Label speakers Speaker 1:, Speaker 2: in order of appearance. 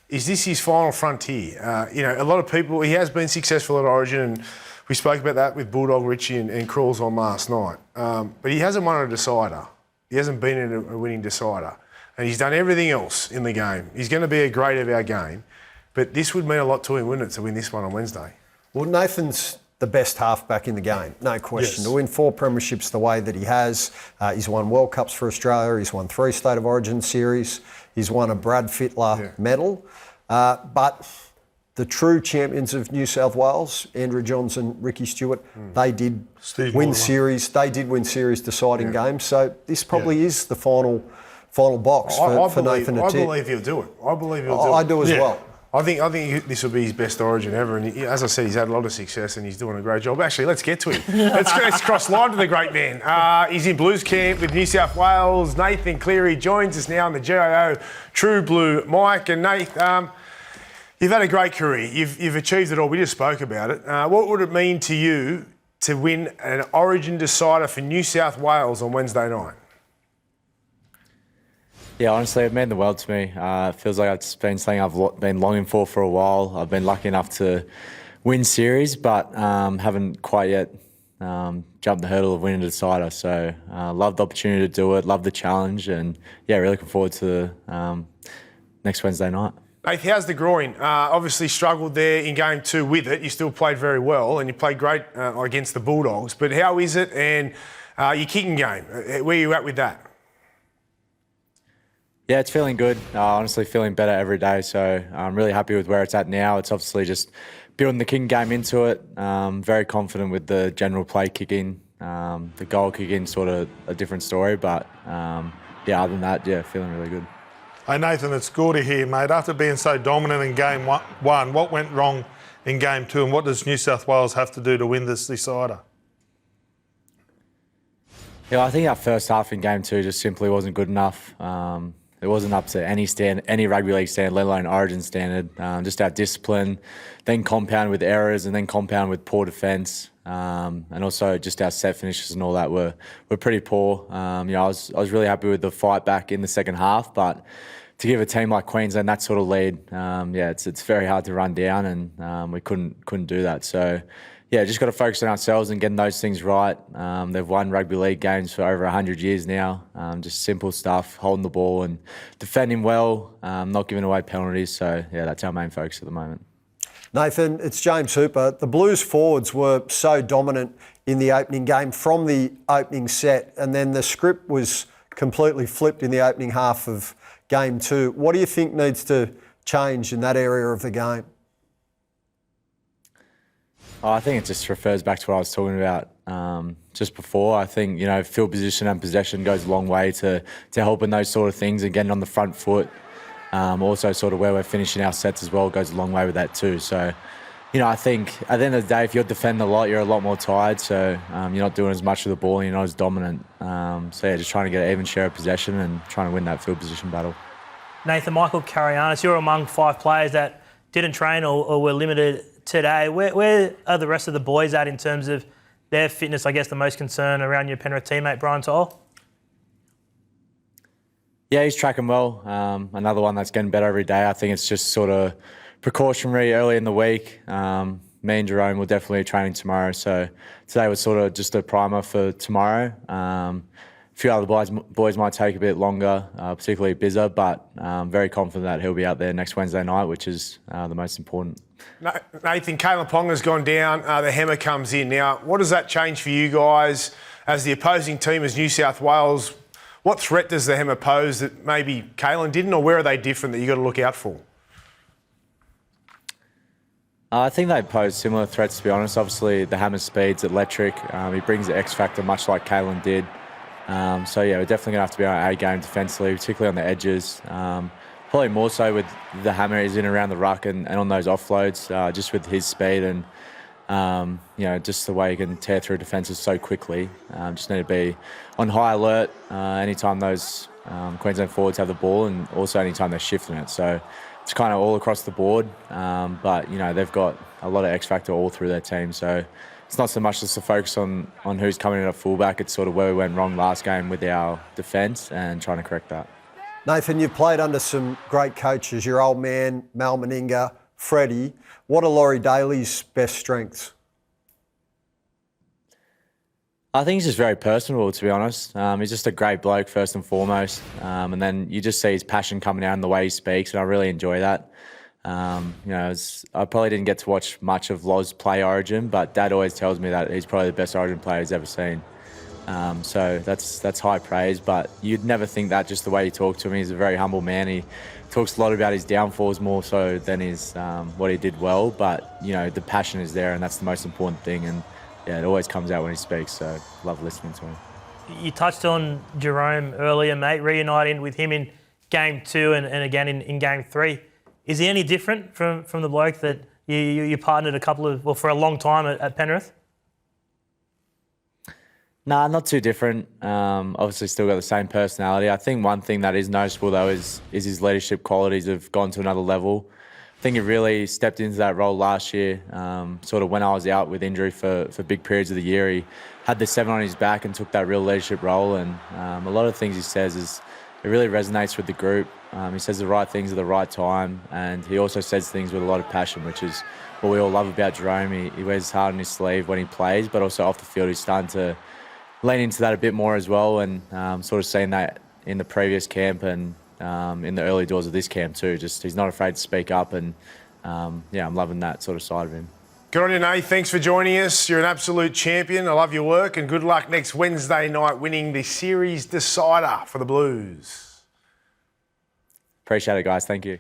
Speaker 1: is this his final frontier? A lot of people, he has been successful at Origin, and we spoke about that with Bulldog Richie and Crawls on last night. But he hasn't won a decider. He hasn't been in a winning decider. And he's done everything else in the game. He's going to be a great of our game. But this would mean a lot to him, wouldn't it, to win this one on Wednesday?
Speaker 2: Well, Nathan's the best halfback in the game, no question.
Speaker 1: Yes.
Speaker 2: To win 4 premierships the way that he has, he's won World Cups for Australia, he's won 3 State of Origin series, he's won a Brad Fittler medal. But the true champions of New South Wales, Andrew Johnson, Ricky Stewart, they did win series. They did win series deciding games. So this probably is the final box for Nathan to tick.
Speaker 1: I believe he'll do it.
Speaker 2: I do as well.
Speaker 1: I think this will be his best Origin ever, and as I said, he's had a lot of success and he's doing a great job. Actually, let's get to him. Let's cross line to the great man. He's in Blues camp with New South Wales. Nathan Cleary joins us now on the GIO True Blue mic. And Nate, you've had a great career. You've achieved it all. We just spoke about it. What would it mean to you to win an Origin decider for New South Wales on Wednesday night?
Speaker 3: Yeah, honestly, it meant the world to me. It feels like it's been something I've been longing for a while. I've been lucky enough to win series, but haven't quite yet jumped the hurdle of winning a decider. So love the opportunity to do it, love the challenge, and yeah, really looking forward to next Wednesday night.
Speaker 1: Nate, how's the groin? Obviously struggled there in game 2 with it. You still played very well and you played great against the Bulldogs. But how is it, and your kicking game? Where are you at with that?
Speaker 3: Yeah, it's feeling good. Honestly, feeling better every day. So I'm really happy with where it's at now. It's obviously just building the kicking game into it. Very confident with the general play kicking. The goal kicking, sort of a different story. But yeah, other than that, yeah, feeling really good.
Speaker 4: Hey Nathan, it's Gordy here, mate. After being so dominant in game 1, what went wrong in game 2, and what does New South Wales have to do to win this decider?
Speaker 3: Yeah, I think our first half in game 2 just simply wasn't good enough. It wasn't up to any rugby league standard, let alone Origin standard. Just our discipline, then compound with errors, and then compound with poor defence, and also just our set finishes and all that were pretty poor. I was really happy with the fight back in the second half, but to give a team like Queensland that sort of lead, it's very hard to run down, and we couldn't do that. So yeah, just got to focus on ourselves and getting those things right. They've won rugby league games for over 100 years now. Just simple stuff, holding the ball and defending well, not giving away penalties. So yeah, that's our main focus at the moment.
Speaker 2: Nathan, it's James Hooper. The Blues forwards were so dominant in the opening game from the opening set, and then the script was completely flipped in the opening half of game 2. What do you think needs to change in that area of the game?
Speaker 3: I think it just refers back to what I was talking about just before. I think, field position and possession goes a long way to helping those sort of things and getting on the front foot. Also sort of where we're finishing our sets as well goes a long way with that too. So, I think at the end of the day, if you're defending a lot, you're a lot more tired. So you're not doing as much of the ball and you're not as dominant. So yeah, just trying to get an even share of possession and trying to win that field position battle.
Speaker 5: Nathan, Michael Carianis, you're among 5 players that didn't train or were limited today. Where are the rest of the boys at in terms of their fitness? I guess the most concern around your Penrith teammate, Brian Toll?
Speaker 3: Yeah, he's tracking well. Another one that's getting better every day. I think it's just sort of precautionary early in the week. Me and Jerome will definitely be training tomorrow. So today was sort of just a primer for tomorrow. A few other boys might take a bit longer, particularly Bizza, but I'm very confident that he'll be out there next Wednesday night, which is the most important.
Speaker 1: Nathan, Kalen Ponga's gone down. The hammer comes in. Now, what does that change for you guys as the opposing team as New South Wales? What threat does the hammer pose that maybe Kalen didn't, or where are they different that you've got to look out for?
Speaker 3: I think they pose similar threats, to be honest. Obviously, the hammer's speed's electric. He brings the X factor much like Kalen did. So, yeah, we're definitely going to have to be on our A game defensively, particularly on the edges. Probably more so with the hammer is in around the ruck and on those offloads, just with his speed and, just the way he can tear through defences so quickly. Just need to be on high alert anytime those Queensland forwards have the ball and also anytime they're shifting it. So it's kind of all across the board. But, they've got a lot of X factor all through their team. So it's not so much just to focus on who's coming in at fullback. It's sort of where we went wrong last game with our defence and trying to correct that.
Speaker 2: Nathan, you've played under some great coaches, your old man, Mal Meninga, Freddie. What are Laurie Daley's best strengths?
Speaker 3: I think he's just very personable, to be honest. He's just a great bloke, first and foremost. And then you just see his passion coming out in the way he speaks, and I really enjoy that. I probably didn't get to watch much of Loz play Origin, but Dad always tells me that he's probably the best Origin player he's ever seen. So that's high praise, but you'd never think that just the way he talked to him. He's a very humble man. He talks a lot about his downfalls more so than his what he did well, but the passion is there, and that's the most important thing. And yeah, it always comes out when he speaks, so love listening to him.
Speaker 5: You touched on Jerome earlier, mate, reuniting with him in Game 2 and again in Game 3. Is he any different from the bloke that you partnered for a long time at Penrith?
Speaker 3: Nah, not too different. Obviously still got the same personality. I think one thing that is noticeable though is his leadership qualities have gone to another level. I think he really stepped into that role last year, sort of when I was out with injury for big periods of the year. He had the 7 on his back and took that real leadership role, and a lot of things he says it really resonates with the group. He says the right things at the right time, and he also says things with a lot of passion, which is what we all love about Jerome. He wears his heart on his sleeve when he plays, but also off the field he's starting to lean into that a bit more as well, and sort of seen that in the previous camp and in the early doors of this camp too. Just he's not afraid to speak up, and I'm loving that sort of side of him.
Speaker 1: Good on you, Nate. Thanks for joining us. You're an absolute champion. I love your work, and good luck next Wednesday night winning the series decider for the Blues.
Speaker 3: Appreciate it, guys. Thank you.